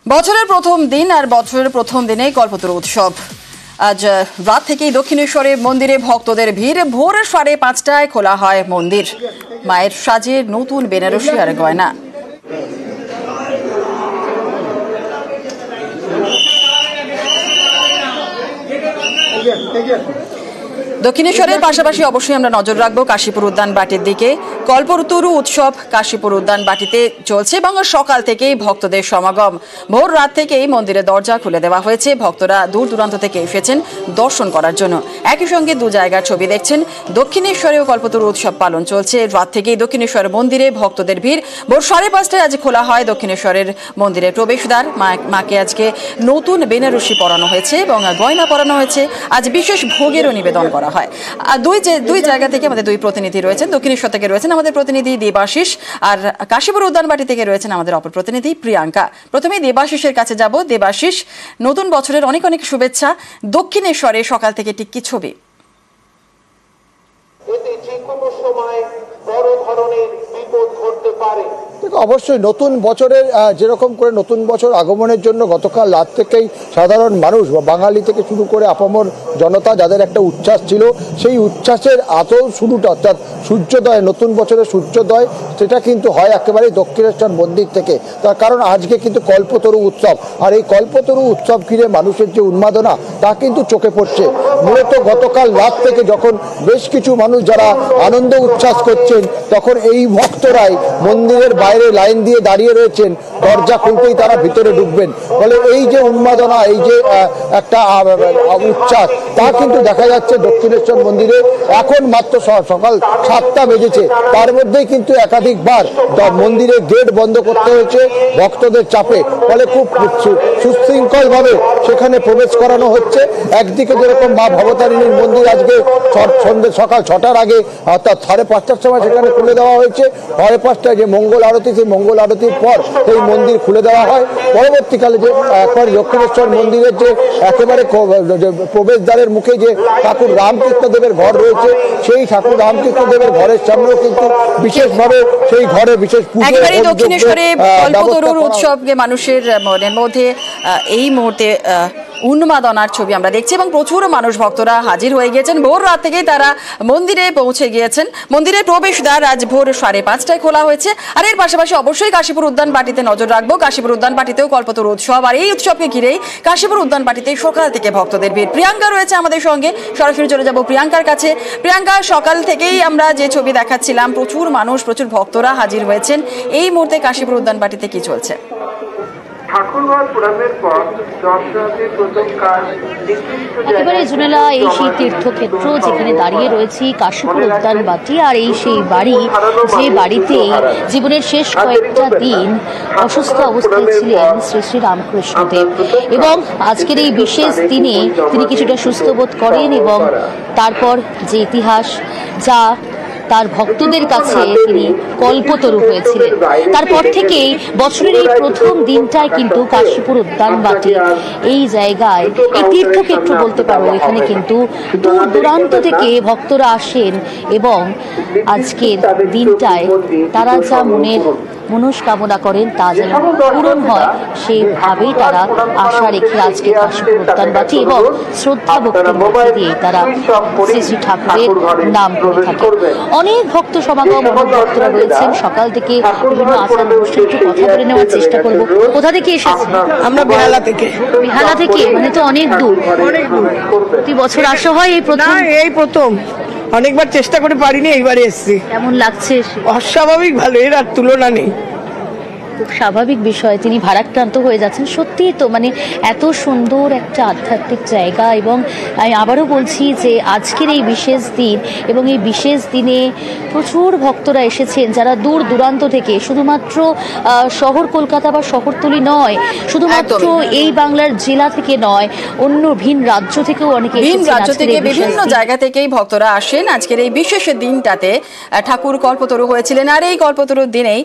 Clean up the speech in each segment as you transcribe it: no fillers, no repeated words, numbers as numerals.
বছরের প্রথম দিন আর বছরের প্রথম দিনে কল্পতরু উৎসব। আজ রাত থেকেই দক্ষিণেশ্বরে মন্দিরে ভক্তদের ভিড়। ভোর 5:30টায় খোলা হয় মন্দির। মায়ের সাজে নতুন বেনারসি আর গয়না। দক্ষিণেশ্বরের পাশাপাশি অবশ্যই আমরা নজর রাখবো কাশীপুর উদ্যান বাটির দিকে। কল্পতরু উৎসব কাশীপুর উদ্যান বাটিতে চলছে এবং সকাল থেকেই ভক্তদের সমাগম। ভোর রাত থেকেই মন্দিরের দরজা খুলে দেওয়া হয়েছে। ভক্তরা দূর দূরান্ত থেকে এসেছেন দর্শন করার জন্য। একই সঙ্গে দু জায়গার ছবি দেখছেন। দক্ষিণেশ্বরেও কল্পতরু উৎসব পালন চলছে। রাত থেকেই দক্ষিণেশ্বর মন্দিরে ভক্তদের ভিড়। ভোর 5:30টায় আজ খোলা হয় দক্ষিণেশ্বরের মন্দিরের প্রবেশদ্বার। মাকে আজকে নতুন বেনারসি পরানো হয়েছে এবং গয়না পরানো হয়েছে। আজ বিশেষ ভোগেরও নিবেদন করা হয়। দুই জায়গা থেকে আমাদের দুই প্রতিনিধি রয়েছেন। দক্ষিণেশ্বর থেকে রয়েছেন আমাদের প্রতিনিধি দেবাশিস, আর কাশীপুর উদ্যানবাটি থেকে রয়েছেন আমাদের অপর প্রতিনিধি প্রিয়াঙ্কা। প্রথমে দেবাশিসের কাছে যাব। দেবাশিস, নতুন বছরের অনেক অনেক শুভেচ্ছা। দক্ষিণেশ্বরে সকাল থেকে ঠিক কি ছবি? অবশ্যই নতুন বছরের যেরকম করে নতুন বছর আগমনের জন্য গতকাল রাত থেকেই সাধারণ মানুষ বা বাঙালি থেকে শুরু করে আপামর জনতা যাদের একটা উচ্ছ্বাস ছিল, সেই উচ্ছ্বাসের আসল শুরুটা অর্থাৎ সূর্যোদয়, নতুন বছরের সূর্যোদয়, সেটা কিন্তু হয় একেবারেই দক্ষিণেশ্বর মন্দির থেকে। তার কারণ আজকে কিন্তু কল্পতরু উৎসব, আর এই কল্পতরু উৎসব ঘিরে মানুষের যে উন্মাদনা তা কিন্তু চোখে পড়ছে। মূলত গতকাল রাত থেকে যখন বেশ কিছু মানুষ যারা আনন্দ উচ্ছ্বাস করছেন, তখন এই ভক্তরাই মন্দিরের বাইরে লাইন দিয়ে দাঁড়িয়ে রয়েছেন। দরজা খুলতেই তারা ভিতরে ঢুকবেন বলে এই যে উন্মাদনা, এই যে একটা উচ্ছ্বাস, তা কিন্তু দেখা যাচ্ছে দক্ষিণেশ্বর মন্দিরে। এখন মাত্র সকাল 7টা বেজেছে, তার মধ্যেই কিন্তু একাধিকবার মন্দিরের গেট বন্ধ করতে হয়েছে ভক্তদের চাপে। ফলে খুব সুশৃঙ্খল ভাবে সেখানে প্রবেশ করানো হচ্ছে। একদিকে যেরকম মা ভবতারিণীর মন্দির আজকে সকাল 6টার আগে অর্থাৎ 5:30টার সময় সেখানে খুলে দেওয়া হয়েছে। 5:30টায় যে মঙ্গল আরতি, সেই মঙ্গল আরতির পর সেই মন্দির খুলে দেওয়া হয়। পরবর্তীকালে যে একবার দক্ষিণেশ্বর মন্দিরের যে একেবারে প্রবেশদ্বারের মুখে যে ঠাকুর রামকৃষ্ণদেবের ঘর রয়েছে, সেই ঠাকুর রামকৃষ্ণদেবের ঘরের সামনেও কিন্তু বিশেষভাবে সেই ঘরে বিশেষ পুজো। দক্ষিণেশ্বরে কল্পতরুর উৎসবকে মানুষের মনের মধ্যে এই মুহূর্তে উন্মাদনার ছবি আমরা দেখছি এবং প্রচুর মানুষ ভক্তরা হাজির হয়ে গিয়েছেন। ভোর রাত থেকেই তারা মন্দিরে পৌঁছে গিয়েছেন। মন্দিরের প্রবেশদ্বার আজ ভোর 5:30টায় খোলা হয়েছে। আর এর পাশাপাশি অবশ্যই কাশীপুর উদ্যান বাটিতে নজর রাখবো। কাশীপুর উদ্যান বাটিতেও কল্পতরু উৎসব, আর এই উৎসবকে ঘিরেই কাশীপুর উদ্যান বাটিতে সকাল থেকে ভক্তদের ভিড়। প্রিয়াঙ্কা রয়েছে আমাদের সঙ্গে, সরাসরি চলে যাব প্রিয়াঙ্কার কাছে। প্রিয়াঙ্কা, সকাল থেকেই আমরা যে ছবি দেখাচ্ছিলাম, প্রচুর মানুষ, প্রচুর ভক্তরা হাজির হয়েছেন। এই মুহূর্তে কাশীপুর উদ্যান বাটিতে কি চলছে? একেবারে জুনেলা, এই সেই তীর্থক্ষেত্র যেখানে দাঁড়িয়ে রয়েছি, কাশীপুর উদ্যান বাটি। আর এই সেই বাড়ি, যে বাড়িতে জীবনের শেষ কয়েকটা দিন অসুস্থ অবস্থায় ছিলেন শ্রী শ্রী রামকৃষ্ণদেব, এবং আজকের এই বিশেষ দিনে তিনি কিছুটা সুস্থ বোধ করেন এবং তারপর যে ইতিহাস, যা তার ভক্তদের কাছে তিনি কল্পতরু হয়েছিলেন, তারপর থেকেই বছরের এই প্রথম দিনটায় কিন্তু কাশীপুর উদ্যান বাটি এই জায়গায়, এই তীর্থক্ষেত্র বলতে পারো, এখানে কিন্তু দূর দূরান্ত থেকে ভক্তরা আসেন এবং আজকের দিনটায় তারা যা মনের মনস্কামনা করেন তা যেন পূরণ হয়, সেইভাবেই তারা আশা রেখে আজকে কাশীপুর উদ্যান বাটি এবং শ্রদ্ধা ভক্তির মধ্যে দিয়ে তারা শ্রী শ্রী ঠাকুরের নাম করে থাকে। অনেক ভক্ত সমাগম, অনেক ভক্তরা রয়েছেন সকাল থেকে বিভিন্ন আচার অনুষ্ঠান। একটু কথা বলে নেওয়ার চেষ্টা করবো। কোথা থেকে এসেছেন? আমরা বেহালা থেকে। বেহালা থেকে, মানে তো অনেক দূর। প্রতি বছর আসা হয়? এই প্রথম, অনেকবার চেষ্টা করে পারিনি, এইবারে এসেছি। কেমন লাগছে? অস্বাভাবিক ভালো, এর আর তুলনা নেই। খুব স্বাভাবিক বিষয়, তিনি ভারাক্রান্ত হয়ে যাচ্ছেন। সত্যিই তো, মানে এত সুন্দর একটা আধ্যাত্মিক জায়গা, এবং আমি আবারও বলছি যে আজকের এই বিশেষ দিন, এবং এই বিশেষ দিনে প্রচুর ভক্তরা এসেছেন যারা দূর দূরান্ত থেকে, শুধুমাত্র শহর কলকাতা বা শহরতলি নয়, শুধুমাত্র এই বাংলার জেলা থেকে নয়, অন্য ভিন রাজ্য থেকেও অনেকে এসেছেন। রাজ্য থেকে বিভিন্ন জায়গা থেকেই ভক্তরা আসেন আজকের এই বিশেষ দিনটাতে। ঠাকুর কল্পতরু হয়েছিলেন, আর এই কল্পতরুর দিনেই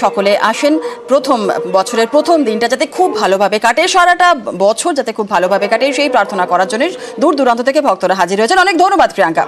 সকলে আসেন প্রথম বছরের প্রথম দিনটা যাতে খুব ভালোভাবে কাটে, সারাটা বছর যাতে খুব ভালোভাবে কাটে, সেই প্রার্থনা করার জন্য দূর দূরান্ত থেকে ভক্তরা হাজির হয়েছেন। অনেক ধন্যবাদ প্রিয়াঙ্কা।